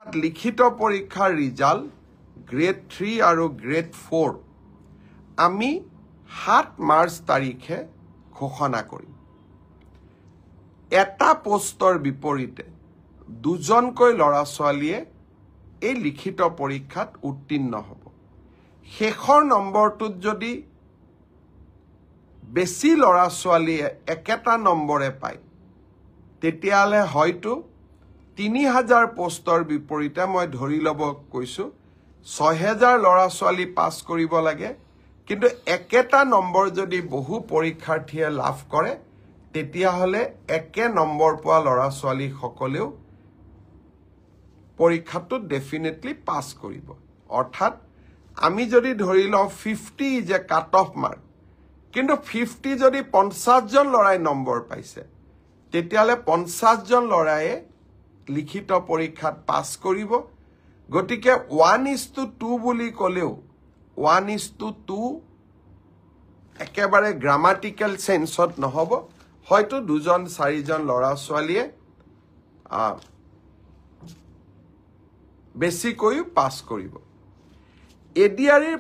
লিখিত পৰীক্ষাৰ result grade 3 আৰু গ্ৰেড 4 আমি 7 মাৰ্চ তাৰিখে ঘোষণা কৰিম। এটা পোষ্টৰ বিপৰীতে দুজনকৈ ল'ৰা ছোৱালীয়ে এই লিখিত পৰীক্ষাত উত্তীৰ্ণ হ'ব। শেষৰ নম্বৰটোত যদি বেছি ল'ৰা ছোৱালীয়ে একেটা নম্বৰে পায় তেতিয়াহ'লে হয়তো 3000 পোষ্টৰ বিপৰীতে মই ধৰি ল'ব কৈছোঁ 6000 ল'ৰা ছোৱালী পাছ কৰিব লাগে, কিন্তু একেটা নম্বৰ যদি বহু পৰীক্ষাৰ্থীয়ে লাভ কৰে তেতিয়াহ'লে একে নম্বৰ পোৱা ল'ৰা ছোৱালীসকলেও পৰীক্ষাটোত ডেফিনেটলি পাছ কৰিব। অৰ্থাৎ আমি যদি ধৰি লওঁ 50 is a cut off mark, কিন্তু 50 যদি 50জন ল'ৰাই নম্বৰ পাইছে তেতিয়াহ'লে 50জন ল'ৰায়ে লিখিত পৰীক্ষাত পাছ কৰিব। গতিকে 1:2 বুলি ক'লেও 1:2 একেবাৰে গ্ৰামাটিকেল চেন্সত নহ'ব, হয়তো 2-4জন ল'ৰা ছোৱালীয়ে বেছিকৈও পাছ কৰিব। এডিআৰিৰ